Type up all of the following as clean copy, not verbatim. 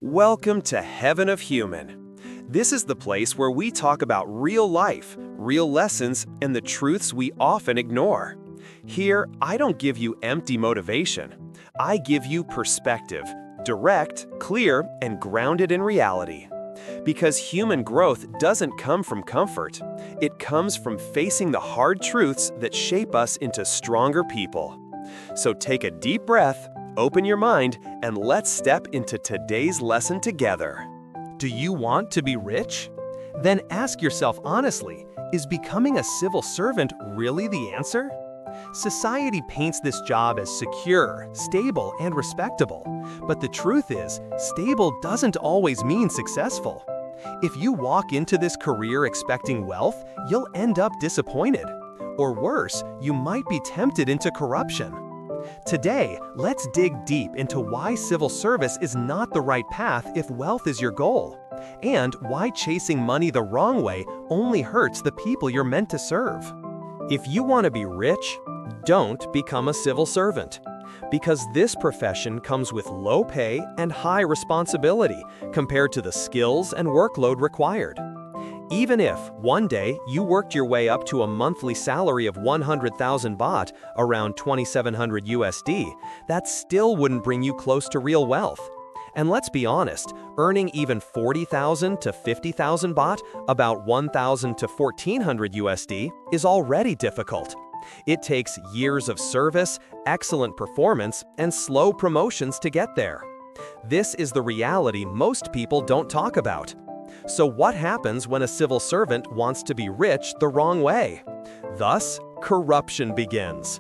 Welcome to Heaven of Human. This is the place where we talk about real life, real lessons, and the truths we often ignore. Here, I don't give you empty motivation. I give you perspective, direct, clear, and grounded in reality. Because human growth doesn't come from comfort. It comes from facing the hard truths that shape us into stronger people. So take a deep breath, open your mind, and let's step into today's lesson together. Do you want to be rich? Then ask yourself honestly, is becoming a civil servant really the answer? Society paints this job as secure, stable, and respectable. But the truth is, stable doesn't always mean successful. If you walk into this career expecting wealth, you'll end up disappointed. Or worse, you might be tempted into corruption. Today, let's dig deep into why civil service is not the right path if wealth is your goal, and why chasing money the wrong way only hurts the people you're meant to serve. If you want to be rich, don't become a civil servant, because this profession comes with low pay and high responsibility compared to the skills and workload required. Even if, one day, you worked your way up to a monthly salary of 100,000 baht, around 2,700 USD, that still wouldn't bring you close to real wealth. And let's be honest, earning even 40,000 to 50,000 baht, about 1,000 to 1,400 USD, is already difficult. It takes years of service, excellent performance, and slow promotions to get there. This is the reality most people don't talk about. So what happens when a civil servant wants to be rich the wrong way? Thus, corruption begins.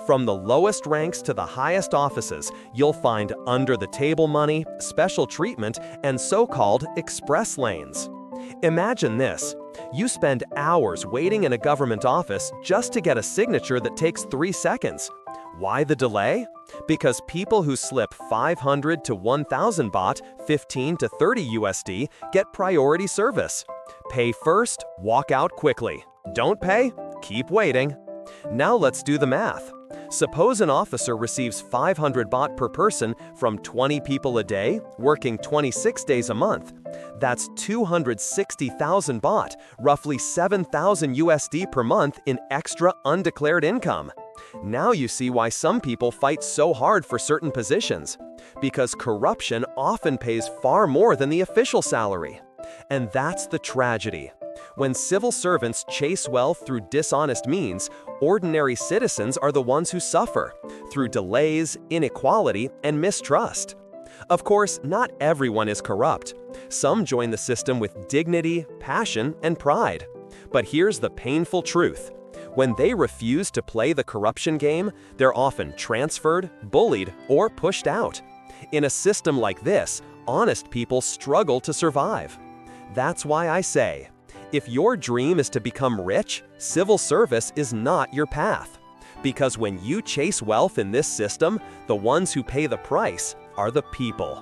From the lowest ranks to the highest offices, you'll find under-the-table money, special treatment, and so-called express lanes. Imagine this. You spend hours waiting in a government office just to get a signature that takes 3 seconds. Why the delay? Because people who slip 500 to 1,000 baht, 15 to 30 USD, get priority service. Pay first, walk out quickly. Don't pay? Keep waiting. Now let's do the math. Suppose an officer receives 500 baht per person from 20 people a day, working 26 days a month. That's 260,000 baht, roughly 7,000 USD per month in extra undeclared income. Now you see why some people fight so hard for certain positions. Because corruption often pays far more than the official salary. And that's the tragedy. When civil servants chase wealth through dishonest means, ordinary citizens are the ones who suffer, through delays, inequality, and mistrust. Of course, not everyone is corrupt. Some join the system with dignity, passion, and pride. But here's the painful truth. When they refuse to play the corruption game, they're often transferred, bullied, or pushed out. In a system like this, honest people struggle to survive. That's why I say, if your dream is to become rich, civil service is not your path. Because when you chase wealth in this system, the ones who pay the price are the people.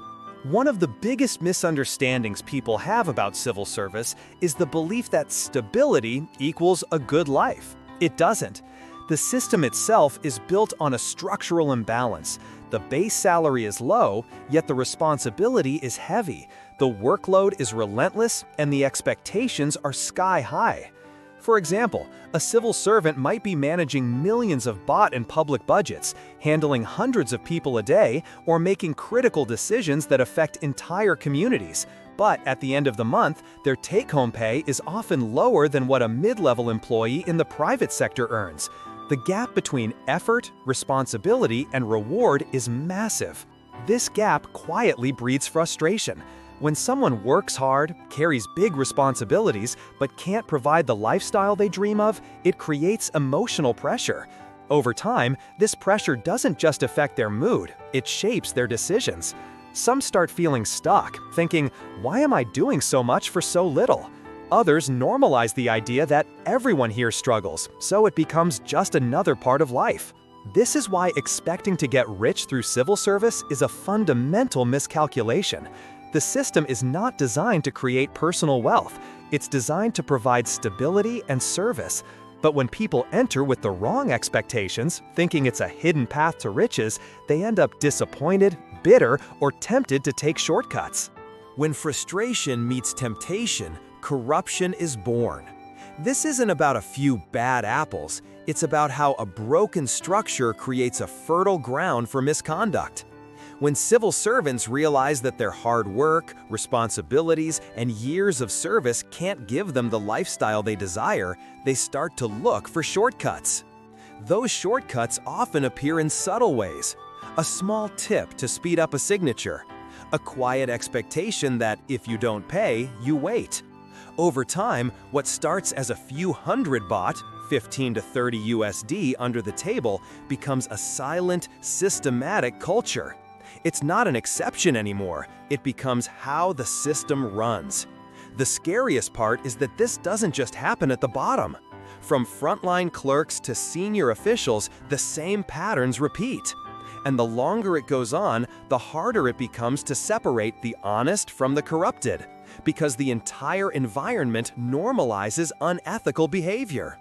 One of the biggest misunderstandings people have about civil service is the belief that stability equals a good life. It doesn't. The system itself is built on a structural imbalance. The base salary is low, yet the responsibility is heavy. The workload is relentless, and the expectations are sky high. For example, a civil servant might be managing millions of baht in public budgets, handling hundreds of people a day, or making critical decisions that affect entire communities. But at the end of the month, their take-home pay is often lower than what a mid-level employee in the private sector earns. The gap between effort, responsibility, and reward is massive. This gap quietly breeds frustration. When someone works hard, carries big responsibilities, but can't provide the lifestyle they dream of, it creates emotional pressure. Over time, this pressure doesn't just affect their mood, it shapes their decisions. Some start feeling stuck, thinking, why am I doing so much for so little? Others normalize the idea that everyone here struggles, so it becomes just another part of life. This is why expecting to get rich through civil service is a fundamental miscalculation. The system is not designed to create personal wealth. It's designed to provide stability and service. But when people enter with the wrong expectations, thinking it's a hidden path to riches, they end up disappointed, bitter, or tempted to take shortcuts. When frustration meets temptation, corruption is born. This isn't about a few bad apples, it's about how a broken structure creates a fertile ground for misconduct. When civil servants realize that their hard work, responsibilities, and years of service can't give them the lifestyle they desire, they start to look for shortcuts. Those shortcuts often appear in subtle ways. A small tip to speed up a signature. A quiet expectation that if you don't pay, you wait. Over time, what starts as a few hundred baht, 15 to 30 USD under the table, becomes a silent, systematic culture. It's not an exception anymore, it becomes how the system runs. The scariest part is that this doesn't just happen at the bottom. From frontline clerks to senior officials, the same patterns repeat. And the longer it goes on, the harder it becomes to separate the honest from the corrupted, because the entire environment normalizes unethical behavior.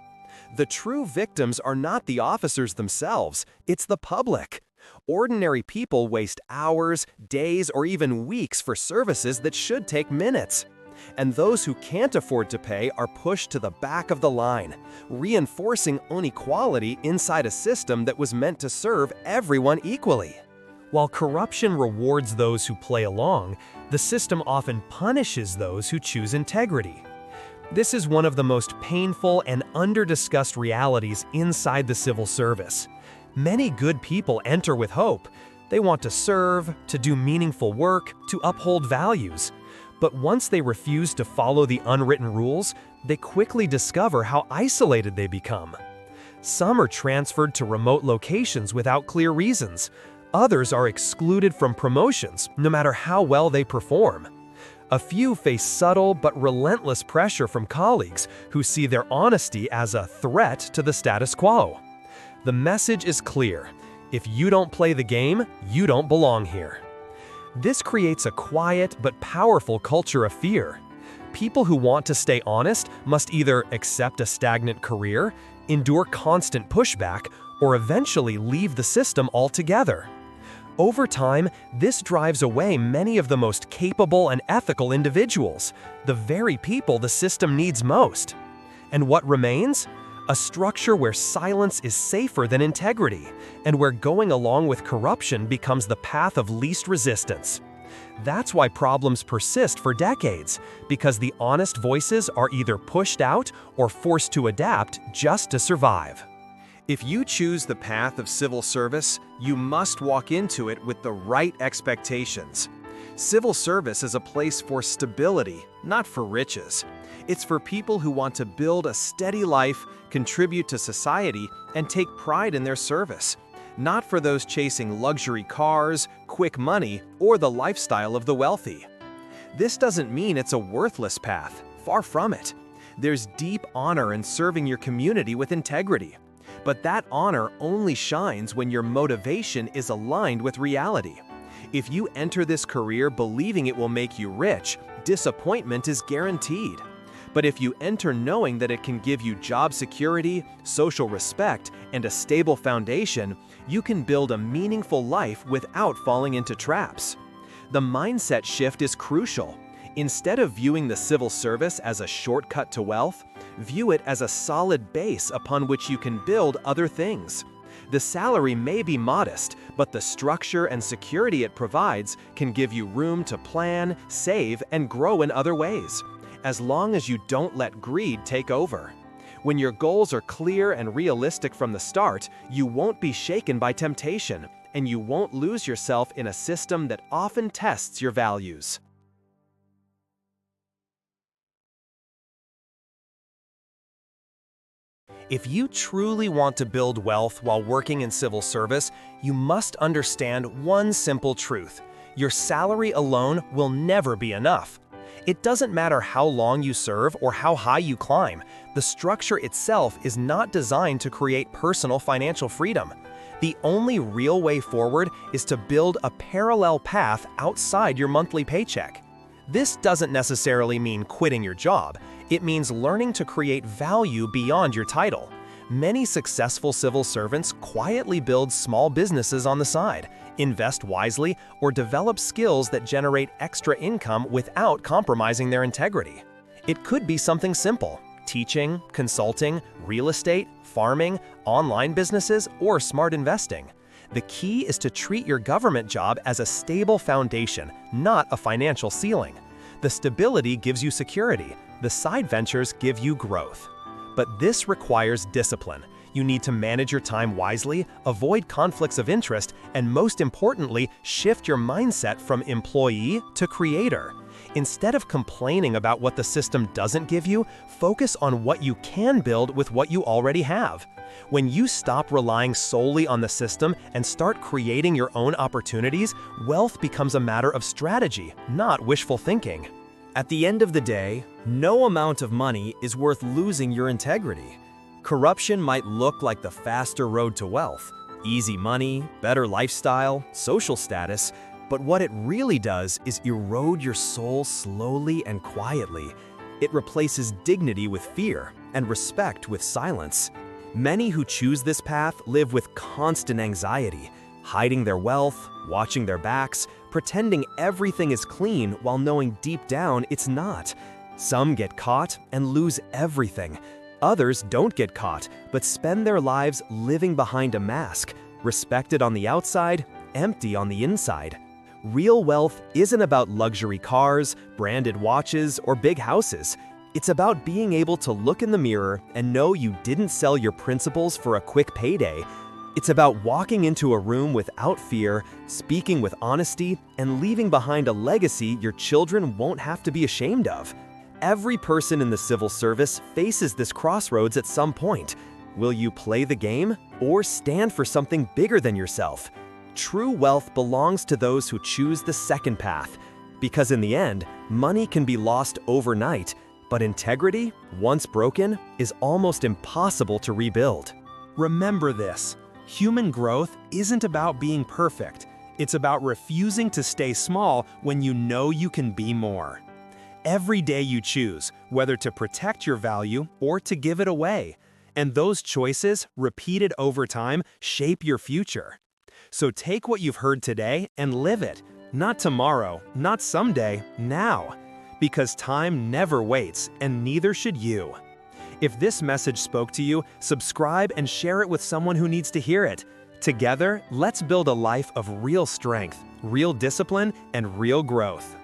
The true victims are not the officers themselves, it's the public. Ordinary people waste hours, days, or even weeks for services that should take minutes. And those who can't afford to pay are pushed to the back of the line, reinforcing inequality inside a system that was meant to serve everyone equally. While corruption rewards those who play along, the system often punishes those who choose integrity. This is one of the most painful and under-discussed realities inside the civil service. Many good people enter with hope. They want to serve, to do meaningful work, to uphold values. But once they refuse to follow the unwritten rules, they quickly discover how isolated they become. Some are transferred to remote locations without clear reasons. Others are excluded from promotions, no matter how well they perform. A few face subtle but relentless pressure from colleagues who see their honesty as a threat to the status quo. The message is clear: if you don't play the game, you don't belong here. This creates a quiet but powerful culture of fear. People who want to stay honest must either accept a stagnant career, endure constant pushback, or eventually leave the system altogether. Over time, this drives away many of the most capable and ethical individuals, the very people the system needs most. And what remains? A structure where silence is safer than integrity, and where going along with corruption becomes the path of least resistance. That's why problems persist for decades, because the honest voices are either pushed out or forced to adapt just to survive. If you choose the path of civil service, you must walk into it with the right expectations. Civil service is a place for stability, not for riches. It's for people who want to build a steady life, contribute to society, and take pride in their service. Not for those chasing luxury cars, quick money, or the lifestyle of the wealthy. This doesn't mean it's a worthless path. Far from it. There's deep honor in serving your community with integrity. But that honor only shines when your motivation is aligned with reality. If you enter this career believing it will make you rich, disappointment is guaranteed. But if you enter knowing that it can give you job security, social respect, and a stable foundation, you can build a meaningful life without falling into traps. The mindset shift is crucial. Instead of viewing the civil service as a shortcut to wealth, view it as a solid base upon which you can build other things. The salary may be modest, but the structure and security it provides can give you room to plan, save, and grow in other ways, as long as you don't let greed take over. When your goals are clear and realistic from the start, you won't be shaken by temptation, and you won't lose yourself in a system that often tests your values. If you truly want to build wealth while working in civil service, you must understand one simple truth: your salary alone will never be enough. It doesn't matter how long you serve or how high you climb, the structure itself is not designed to create personal financial freedom. The only real way forward is to build a parallel path outside your monthly paycheck. This doesn't necessarily mean quitting your job. It means learning to create value beyond your title, Many successful civil servants quietly build small businesses on the side, invest wisely, or develop skills that generate extra income without compromising their integrity. It could be something simple: teaching, consulting, real estate, farming, online businesses, or smart investing. The key is to treat your government job as a stable foundation, not a financial ceiling. The stability gives you security. The side ventures give you growth. But this requires discipline. You need to manage your time wisely, avoid conflicts of interest, and most importantly, shift your mindset from employee to creator. Instead of complaining about what the system doesn't give you, focus on what you can build with what you already have. When you stop relying solely on the system and start creating your own opportunities, wealth becomes a matter of strategy, not wishful thinking. At the end of the day, no amount of money is worth losing your integrity. Corruption might look like the faster road to wealth, easy money, better lifestyle, social status, but what it really does is erode your soul slowly and quietly. It replaces dignity with fear and respect with silence. Many who choose this path live with constant anxiety, hiding their wealth, watching their backs, pretending everything is clean while knowing deep down it's not. Some get caught and lose everything. Others don't get caught, but spend their lives living behind a mask, respected on the outside, empty on the inside. Real wealth isn't about luxury cars, branded watches, or big houses. It's about being able to look in the mirror and know you didn't sell your principles for a quick payday. It's about walking into a room without fear, speaking with honesty, and leaving behind a legacy your children won't have to be ashamed of. Every person in the civil service faces this crossroads at some point. Will you play the game or stand for something bigger than yourself? True wealth belongs to those who choose the second path, because in the end, money can be lost overnight, but integrity, once broken, is almost impossible to rebuild. Remember this: human growth isn't about being perfect. It's about refusing to stay small when you know you can be more. Every day you choose whether to protect your value or to give it away, and those choices, repeated over time, shape your future. So take what you've heard today and live it. Not tomorrow, not someday, now. Because time never waits, and neither should you. If this message spoke to you, subscribe and share it with someone who needs to hear it. Together, let's build a life of real strength, real discipline, and real growth.